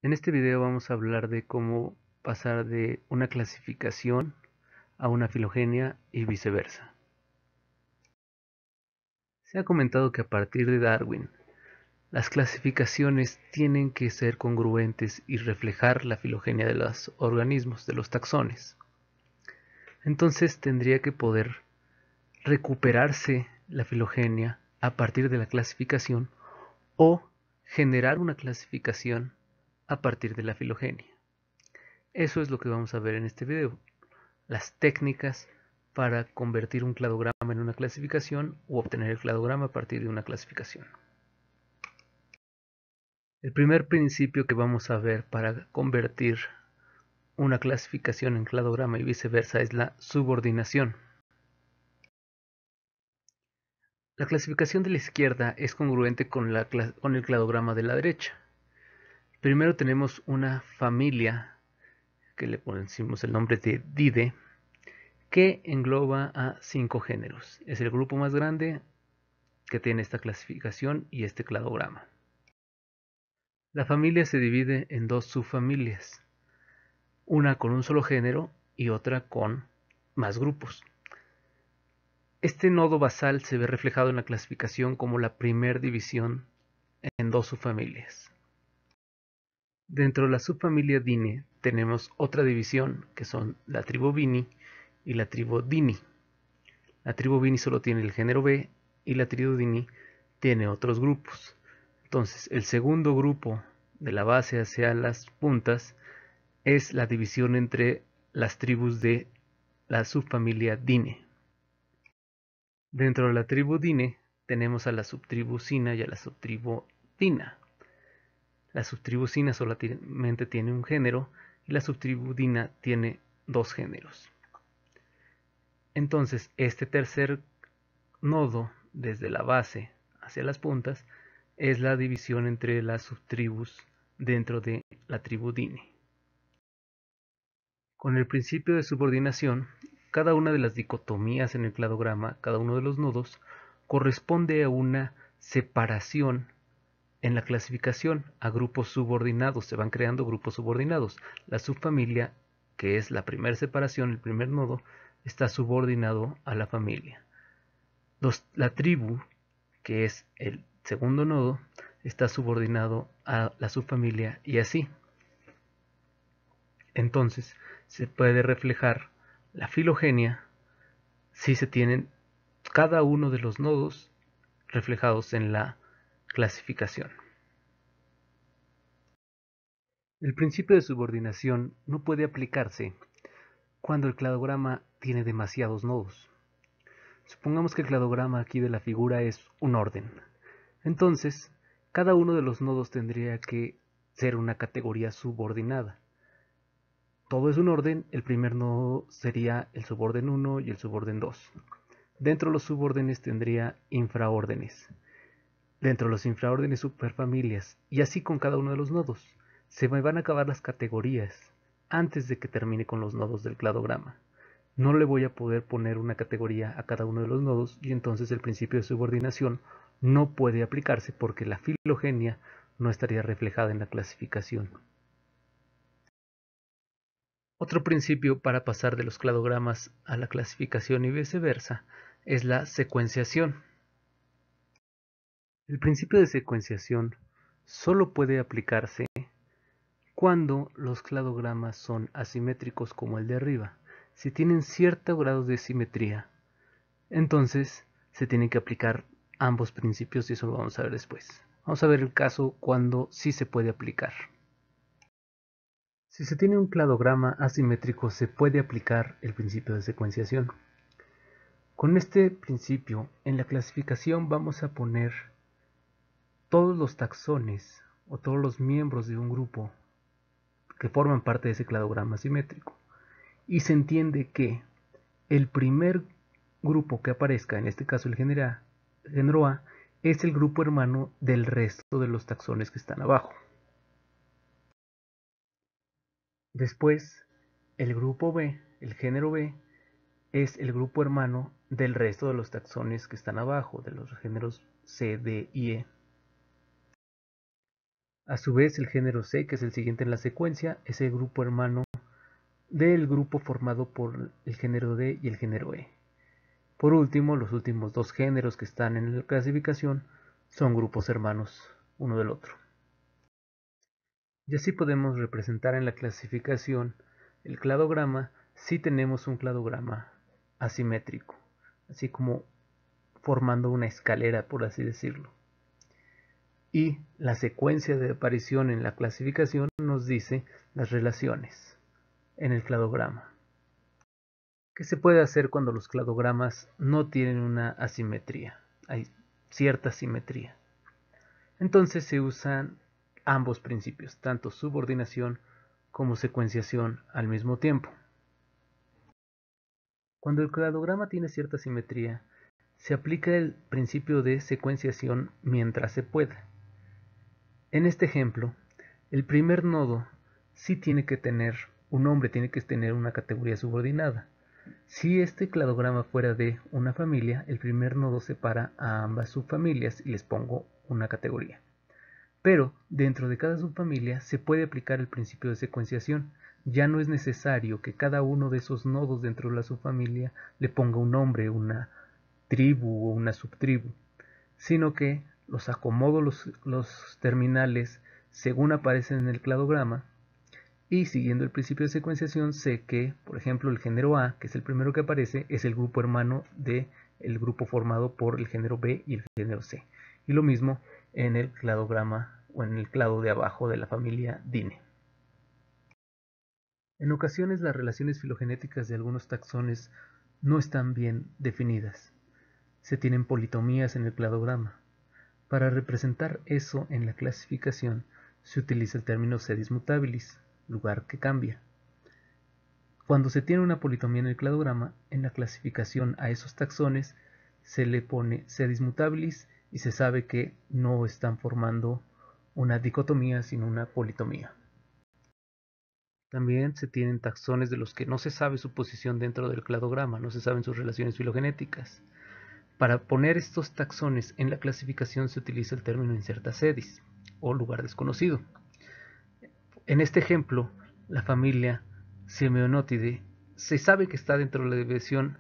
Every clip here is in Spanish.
En este video vamos a hablar de cómo pasar de una clasificación a una filogenia y viceversa. Se ha comentado que a partir de Darwin, las clasificaciones tienen que ser congruentes y reflejar la filogenia de los organismos, de los taxones. Entonces tendría que poder recuperarse la filogenia a partir de la clasificación o generar una clasificación a partir de la filogenia. Eso es lo que vamos a ver en este video. Las técnicas para convertir un cladograma en una clasificación u obtener el cladograma a partir de una clasificación. El primer principio que vamos a ver para convertir una clasificación en cladograma y viceversa es la subordinación. La clasificación de la izquierda es congruente con el cladograma de la derecha. Primero tenemos una familia que le pusimos el nombre de Dide, que engloba a 5 géneros. Es el grupo más grande que tiene esta clasificación y este cladograma. La familia se divide en dos subfamilias, una con un solo género y otra con más grupos. Este nodo basal se ve reflejado en la clasificación como la primer división en dos subfamilias. Dentro de la subfamilia Dine tenemos otra división que son la tribu Bini y la tribu Dini. La tribu Bini solo tiene el género B y la tribu Dini tiene otros grupos. Entonces, el segundo grupo de la base hacia las puntas es la división entre las tribus de la subfamilia Dine. Dentro de la tribu Dine tenemos a la subtribu Sina y a la subtribu Dina. La subtribu Sina solamente tiene un género y la subtribu Dina tiene dos géneros. Entonces, este tercer nodo, desde la base hacia las puntas, es la división entre las subtribus dentro de la tribu Dine. Con el principio de subordinación, cada una de las dicotomías en el cladograma, cada uno de los nodos, corresponde a una separación en la clasificación a grupos subordinados. Se van creando grupos subordinados. La subfamilia, que es la primera separación, el primer nodo, está subordinado a la familia. La tribu, que es el segundo nodo, está subordinado a la subfamilia y así. Entonces, se puede reflejar la filogenia si se tienen cada uno de los nodos reflejados en la clasificación. El principio de subordinación no puede aplicarse cuando el cladograma tiene demasiados nodos. Supongamos que el cladograma aquí de la figura es un orden. Entonces, cada uno de los nodos tendría que ser una categoría subordinada. Todo es un orden, el primer nodo sería el suborden 1 y el suborden 2. Dentro de los subórdenes tendría infraórdenes. Dentro de los infraórdenes superfamilias. Y así con cada uno de los nodos. Se me van a acabar las categorías antes de que termine con los nodos del cladograma. No le voy a poder poner una categoría a cada uno de los nodos y entonces el principio de subordinación no puede aplicarse porque la filogenia no estaría reflejada en la clasificación. Otro principio para pasar de los cladogramas a la clasificación y viceversa es la secuenciación. El principio de secuenciación solo puede aplicarse cuando los cladogramas son asimétricos como el de arriba. Si tienen cierto grado de simetría, entonces se tienen que aplicar ambos principios y eso lo vamos a ver después. Vamos a ver el caso cuando sí se puede aplicar. Si se tiene un cladograma asimétrico, se puede aplicar el principio de secuenciación. Con este principio, en la clasificación vamos a poner todos los taxones o todos los miembros de un grupo que forman parte de ese cladograma asimétrico. Y se entiende que el primer grupo que aparezca, en este caso el género A, es el grupo hermano del resto de los taxones que están abajo. Después, el grupo B, el género B, es el grupo hermano del resto de los taxones que están abajo, de los géneros C, D y E. A su vez, el género C, que es el siguiente en la secuencia, es el grupo hermano del grupo formado por el género D y el género E. Por último, los últimos dos géneros que están en la clasificación son grupos hermanos uno del otro. Y así podemos representar en la clasificación el cladograma si tenemos un cladograma asimétrico, así como formando una escalera, por así decirlo. Y la secuencia de aparición en la clasificación nos dice las relaciones en el cladograma. ¿Qué se puede hacer cuando los cladogramas no tienen una asimetría? Hay cierta simetría. Entonces se usan ambos principios, tanto subordinación como secuenciación al mismo tiempo. Cuando el cladograma tiene cierta simetría, se aplica el principio de secuenciación mientras se pueda. En este ejemplo, el primer nodo sí tiene que tener un nombre, tiene que tener una categoría subordinada. Si este cladograma fuera de una familia, el primer nodo separa a ambas subfamilias y les pongo una categoría. Pero dentro de cada subfamilia se puede aplicar el principio de secuenciación. Ya no es necesario que cada uno de esos nodos dentro de la subfamilia le ponga un nombre, una tribu o una subtribu, sino que los acomodo los terminales según aparecen en el cladograma y siguiendo el principio de secuenciación sé que, por ejemplo, el género A, que es el primero que aparece, es el grupo hermano del grupo formado por el género B y el género C. Y lo mismo en el cladograma o en el clado de abajo de la familia DINE. En ocasiones las relaciones filogenéticas de algunos taxones no están bien definidas. Se tienen politomías en el cladograma. Para representar eso en la clasificación se utiliza el término sedis mutabilis, lugar que cambia. Cuando se tiene una politomía en el cladograma, en la clasificación a esos taxones se le pone sedis mutabilis y se sabe que no están formando una dicotomía sino una politomía. También se tienen taxones de los que no se sabe su posición dentro del cladograma, no se saben sus relaciones filogenéticas. Para poner estos taxones en la clasificación se utiliza el término incerta sedis o lugar desconocido. En este ejemplo, la familia Simeonotide se sabe que está dentro de la división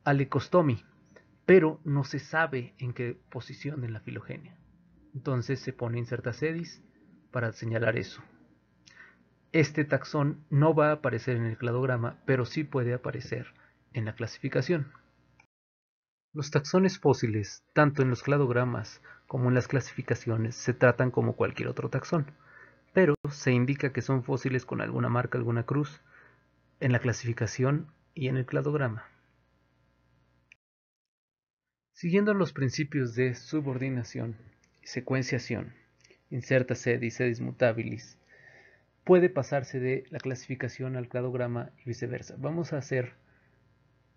Alecostomi, pero no se sabe en qué posición en la filogenia. Entonces se pone incerta sedis para señalar eso. Este taxón no va a aparecer en el cladograma, pero sí puede aparecer en la clasificación. Los taxones fósiles, tanto en los cladogramas como en las clasificaciones, se tratan como cualquier otro taxón, pero se indica que son fósiles con alguna marca, alguna cruz, en la clasificación y en el cladograma. Siguiendo los principios de subordinación y secuenciación, incerta sedis, sedis mutabilis, puede pasarse de la clasificación al cladograma y viceversa. Vamos a hacer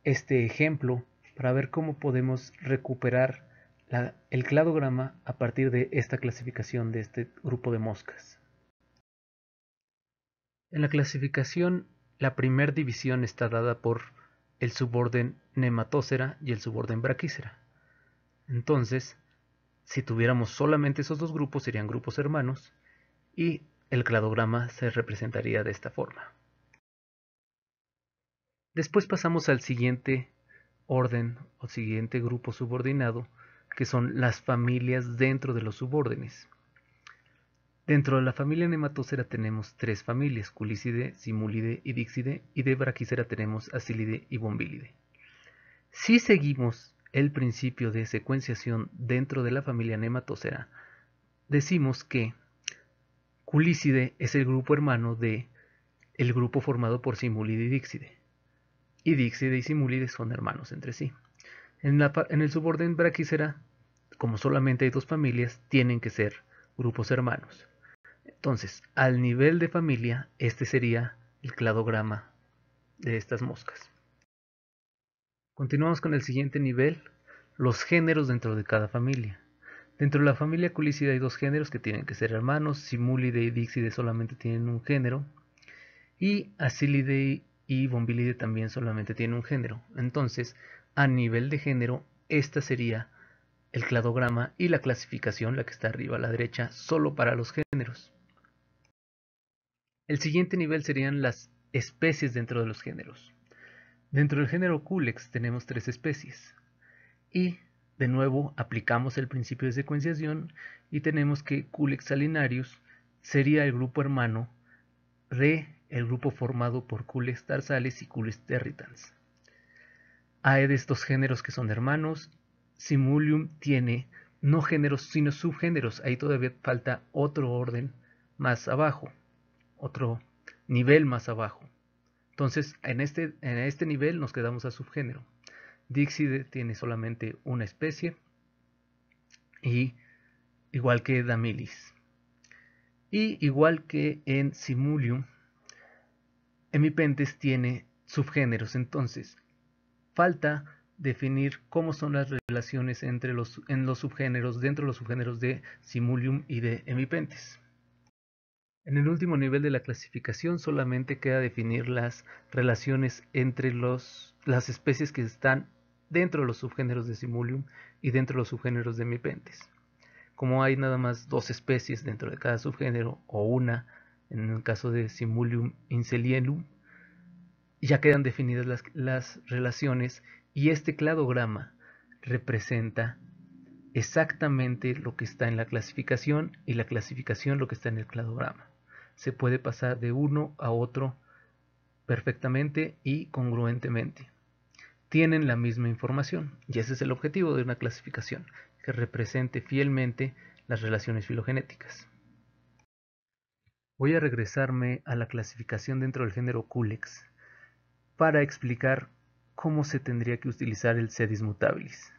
este ejemplo para ver cómo podemos recuperar el cladograma a partir de esta clasificación de este grupo de moscas. En la clasificación, la primera división está dada por el suborden Nematocera y el suborden Brachycera. Entonces, si tuviéramos solamente esos dos grupos, serían grupos hermanos y el cladograma se representaría de esta forma. Después pasamos al siguiente orden o siguiente grupo subordinado, que son las familias dentro de los subórdenes. Dentro de la familia Nematocera tenemos tres familias, Culícide, Simúlide y Díxide, y de Brachycera tenemos Acílide y Bombilide. Si seguimos el principio de secuenciación dentro de la familia Nematocera, decimos que Culícide es el grupo hermano de el grupo formado por Simúlide y Díxide. Y Díxide y Simúlide son hermanos entre sí. En el suborden Brachycera, como solamente hay dos familias, tienen que ser grupos hermanos. Entonces, al nivel de familia, este sería el cladograma de estas moscas. Continuamos con el siguiente nivel, los géneros dentro de cada familia. Dentro de la familia Culícida hay dos géneros que tienen que ser hermanos, Simúlide y Díxide solamente tienen un género, y Acílide y Bombilide también solamente tienen un género. Entonces, a nivel de género, esta sería el cladograma y la clasificación, la que está arriba a la derecha, solo para los géneros. El siguiente nivel serían las especies dentro de los géneros. Dentro del género Culex tenemos 3 especies y de nuevo aplicamos el principio de secuenciación y tenemos que Culex salinarius sería el grupo hermano de el grupo formado por Culex tarsales y Culex terrigens. Hay de estos géneros que son hermanos. Simulium tiene no géneros sino subgéneros. Ahí todavía falta otro orden más abajo, otro nivel más abajo. Entonces en este nivel nos quedamos a subgénero. Dixide tiene solamente una especie, y igual que Damilis. Y igual que en Simulium, Hemipentes tiene subgéneros. Entonces falta definir cómo son las relaciones entre los subgéneros, dentro de los subgéneros de Simulium y de Hemipentes. En el último nivel de la clasificación solamente queda definir las relaciones entre las especies que están dentro de los subgéneros de Simulium y dentro de los subgéneros de Hemipentes. Como hay nada más 2 especies dentro de cada subgénero, o una en el caso de Simulium inceliellum, ya quedan definidas las relaciones, y este cladograma representa exactamente lo que está en la clasificación y la clasificación lo que está en el cladograma. Se puede pasar de uno a otro perfectamente y congruentemente. Tienen la misma información y ese es el objetivo de una clasificación, que represente fielmente las relaciones filogenéticas. Voy a regresarme a la clasificación dentro del género Culex para explicar cómo se tendría que utilizar el sedis mutabilis.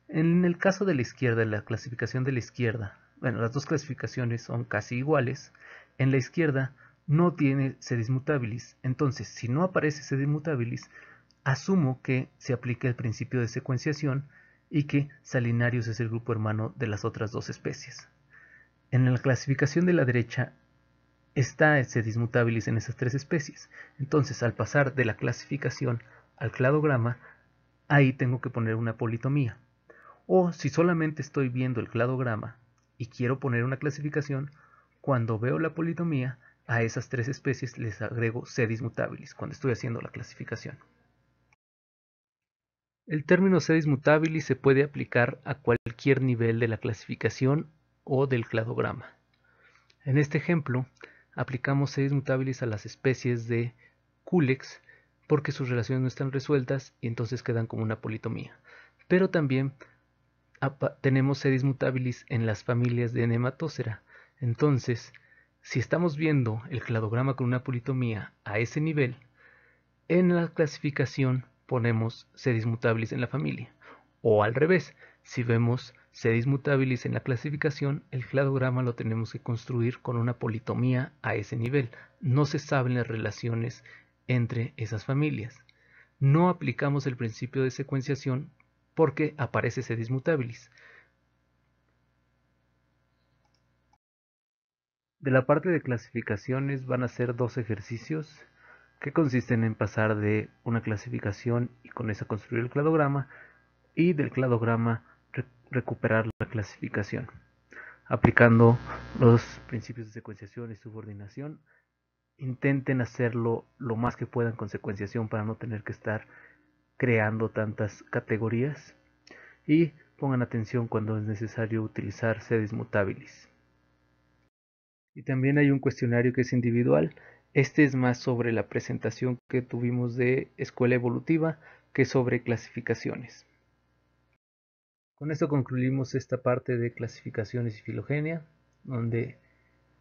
En el caso de la izquierda, la clasificación de la izquierda, bueno, las dos clasificaciones son casi iguales. En la izquierda no tiene sedis mutabilis, entonces si no aparece sedis mutabilis, asumo que se aplica el principio de secuenciación y que Salinarius es el grupo hermano de las otras 2 especies. En la clasificación de la derecha está el sedis mutabilis en esas 3 especies. Entonces, al pasar de la clasificación al cladograma, ahí tengo que poner una politomía. O si solamente estoy viendo el cladograma y quiero poner una clasificación, cuando veo la politomía, a esas 3 especies les agrego sedis mutabilis cuando estoy haciendo la clasificación. El término sedis mutabilis se puede aplicar a cualquier nivel de la clasificación o del cladograma. En este ejemplo, aplicamos sedis mutabilis a las especies de Culex porque sus relaciones no están resueltas y entonces quedan como una politomía. Pero también tenemos sedis mutabilis en las familias de Nematocera. Entonces, si estamos viendo el cladograma con una politomía a ese nivel, en la clasificación ponemos sedis mutabilis en la familia. O al revés, si vemos sedis mutabilis en la clasificación, el cladograma lo tenemos que construir con una politomía a ese nivel. No se saben las relaciones entre esas familias. No aplicamos el principio de secuenciación porque aparece sedis mutabilis. De la parte de clasificaciones van a ser 2 ejercicios que consisten en pasar de una clasificación y con esa construir el cladograma, y del cladograma recuperar la clasificación, aplicando los principios de secuenciación y subordinación. Intenten hacerlo lo más que puedan con secuenciación para no tener que estar creando tantas categorías, y pongan atención cuando es necesario utilizar sedis mutabilis. Y también hay un cuestionario que es individual. Este es más sobre la presentación que tuvimos de escuela evolutiva que sobre clasificaciones. Con esto concluimos esta parte de clasificaciones y filogenia, donde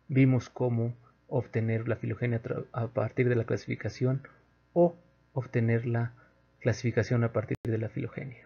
vimos cómo obtener la filogenia a partir de la clasificación o obtener la clasificación a partir de la filogenia.